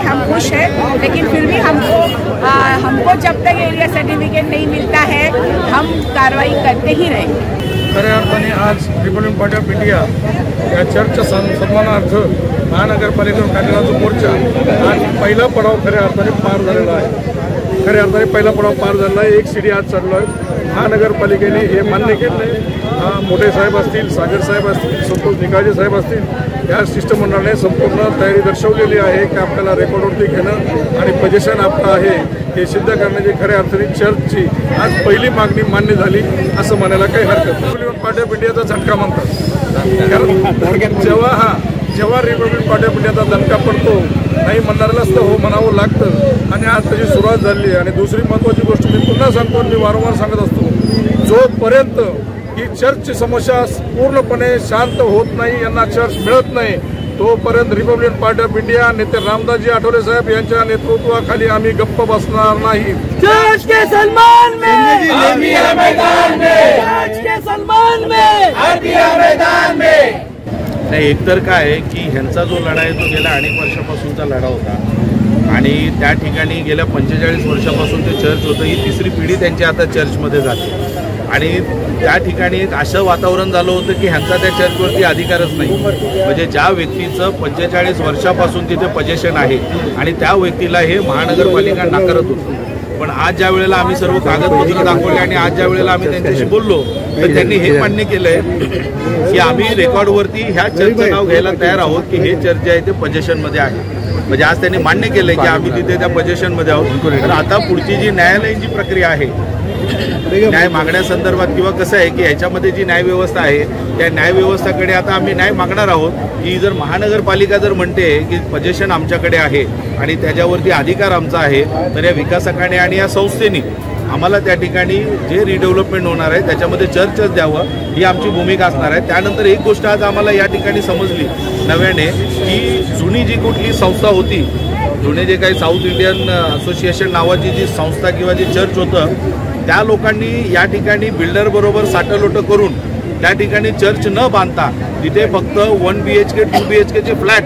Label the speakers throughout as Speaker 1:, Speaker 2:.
Speaker 1: हम खुश हैं, लेकिन फिर भी हमको जब तक एरिया सर्टिफिकेट नहीं मिलता है हम कार्रवाई करते ही रहेंगे।
Speaker 2: खऱ्या अर्थाने आज रिपब्लिकन पार्टी ऑफ इंडिया या चर्चच्या सन्मानार्थ महानगरपालिकेवर काढलेला जो मोर्चा आज पहिला पडाव खऱ्या अर्थाने पार झालेला आहे। खऱ्या अर्थाने पहिला पडाव पार झालेला आहे। एक सीडी आज चढलो आहे। महानगरपालिकेने हे मान्य केले। मोठे साहेब असतील, सागर साहेब असतील, संतोष निकाळजे साहेब असतील, या शिष्टमंडळाने संपूर्ण तयारी दर्शवलेली आहे की आपल्याला रेकॉर्डवरती घेणं आणि पोझिशन आपलं आहे हे सिद्ध करण्याची खऱ्या अर्थाने चर्चची आज पहिली मागणी मान्य झाली असं म्हणायला काही हरकत नाही। रिपब्लिकन पार्टी ऑफ इंडियाचा झटका म्हणतात, कारण जेव्हा रिपब्लिकन पार्टी ऑफ इंडियाचा दणका पडतो नाही म्हणणाऱ्यालाच तर हो म्हणावं लागतं आणि आज त्याची सुरुवात झाली। आणि दुसरी महत्त्वाची गोष्ट मी पुन्हा सांगतो, मी वारंवार सांगत असतो, जोपर्यंत ही चर्चची समस्या पूर्णपणे शांत होत नाही, यांना चर्च मिळत नाही, तोपर्यंत रिपब्लिकन पार्टी ऑफ इंडिया नेते रामदासजी आठवले साहेब यांच्या नेतृत्वाखाली आम्ही गप्प बसणार नाही।
Speaker 3: चर्च के सन्मान में आर्पिया मैदान में, चर्च के सन्मान में आर्पिया मैदान में।
Speaker 4: नाही, एकतर काय की ह्यांचा जो लढा आहे तो गेल्या अनेक वर्षापासूनचा लढा होता आणि त्या ठिकाणी गेल्या 45 वर्षापासून ते चर्च होतं। ही तिसरी पिढी त्यांची आता चर्चमध्ये जाते आणि त्या ठिकाणी एक असं वातावरण झालं होतं की ह्यांचा त्या चर्चवरती अधिकारच नाही। म्हणजे ज्या व्यक्तीचं 45 वर्षापासून तिथे पोझिशन आहे आणि त्या व्यक्तीला हे महानगरपालिका नाकारत होती। पण आज ज्या वेळेला आम्ही सर्व कागदपत्र दाखवले आणि आज ज्या वेळेला आम्ही त्यांच्याशी बोललो तर त्यांनी हे मान्य केलंय की आम्ही रेकॉर्डवरती ह्या चर्चचं नाव घ्यायला तयार आहोत की हे चर्च जे आहे ते पोझिशनमध्ये आहे। म्हणजे आज त्यांनी मान्य केलंय की आम्ही तिथे त्या पोझिशनमध्ये आहोत। तर आता पुढची जी न्यायालयीन जी प्रक्रिया आहे न्याय मागण्यासंदर्भात किंवा कसं आहे की ह्याच्यामध्ये जी न्यायव्यवस्था आहे त्या न्यायव्यवस्थेकडे आता आम्ही न्याय मागणार आहोत की जर महानगरपालिका जर म्हणते की पोझिशन आमच्याकडे आहे आणि त्याच्यावरती अधिकार आमचा आहे तर या विकासकाने आणि या संस्थेने आम्हाला त्या ठिकाणी जे रिडेव्हलपमेंट होणार आहे त्याच्यामध्ये चर्चच द्यावं ही आमची भूमिका असणार आहे। त्यानंतर एक गोष्ट आज आम्हाला या ठिकाणी समजली नव्याने की जुनी जी कुठली संस्था होती, जुने जे काही साऊथ इंडियन असोसिएशन नावाची जी संस्था किंवा जे चर्च होतं त्या लोकांनी या ठिकाणी बिल्डरबरोबर साठलोट करून त्या ठिकाणी चर्च न बांधता तिथे फक्त 1 BHK 2 BHKचे फ्लॅट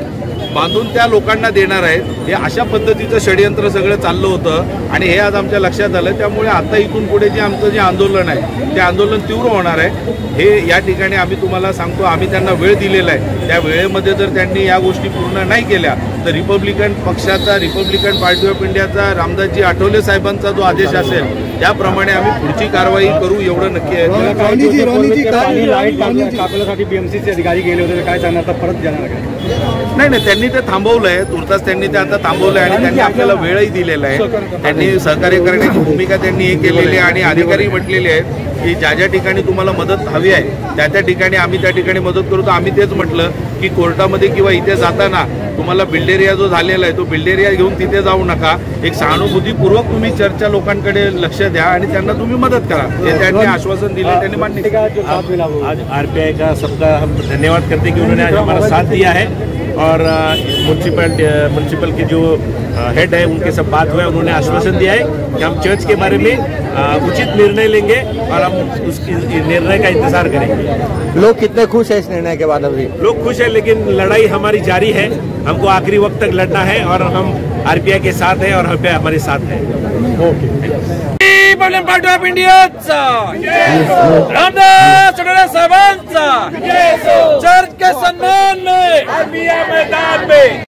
Speaker 4: बांधून त्या लोकांना देणार आहेत। हे अशा पद्धतीचं षडयंत्र सगळं चाललं होतं आणि हे आज आमच्या लक्षात आलं। त्यामुळे आता इथून पुढे जे आमचं जे आंदोलन आहे ते आंदोलन तीव्र होणार आहे। हे या ठिकाणी आम्ही तुम्हाला सांगतो, आम्ही त्यांना वेळ दिलेला आहे। त्या वेळेमध्ये जर त्यांनी या गोष्टी पूर्ण नाही केल्या तर रिपब्लिकन पक्षाचा, रिपब्लिकन पार्टी ऑफ इंडियाचा, रामदासजी आठवले साहेबांचा जो आदेश असेल त्याप्रमाणे आम्ही पुढची कारवाई करू एवढं नक्की आहे।
Speaker 2: BMCचे अधिकारी गेले होते, काय सांगणार आता परत जाणार काय?
Speaker 4: नाही, त्यांनी ते थांबवलंय, तुर्तास त्यांनी ते आता थांबवलंय आणि त्यांनी आपल्याला वेळही दिलेला आहे। त्यांनी सहकार्य करण्याची भूमिका त्यांनी हे केलेली आहे आणि अधिकारी म्हटलेले आहेत की ज्या ठिकाणी तुम्हाला मदत हवी आहे त्या ठिकाणी आम्ही त्या ठिकाणी मदत करू। तर आम्ही तेच म्हटलं की कोर्टामध्ये किंवा इथे जाताना तुम्हाला बिल्ड एरिया जो झालेला आहे तो बिल्ड एरिया घेऊन तिथे जाऊ नका, एक सहानुभूतीपूर्वक तुम्ही चर्चच्या लोकांकडे लक्ष द्या आणि त्यांना तुम्ही मदत करा, हे त्यांनी आश्वासन दिले, त्यांनी मान्य केलं।
Speaker 5: आज आरपीआई का सबका हम धन्यवाद करते हैं कि उन्होंने आज हमारा साथ दिया है और म्यूनसिपल के जो हेड है उनके सब बात हुआ है। उन्होंने आश्वासन दिया है कि हम चर्च के बारे में उचित निर्णय लेंगे और हम उसकी निर्णय का इंतजार करेंगे।
Speaker 3: लोग कितने खुश है इस निर्णय के बाद? अभी
Speaker 5: लोग खुश है, लेकिन लड़ाई हमारी जारी है। हमको आखिरी वक्त तक लड़ना है और हम आरपीआई के साथ हैं और आरपीआई हमारे साथ है।
Speaker 3: रिपब्लिकन पार्टी ऑफ इंडियाचा रामदास आठवले साहेबांचा चर्च के सन्मान में आर्पिया मैदान में।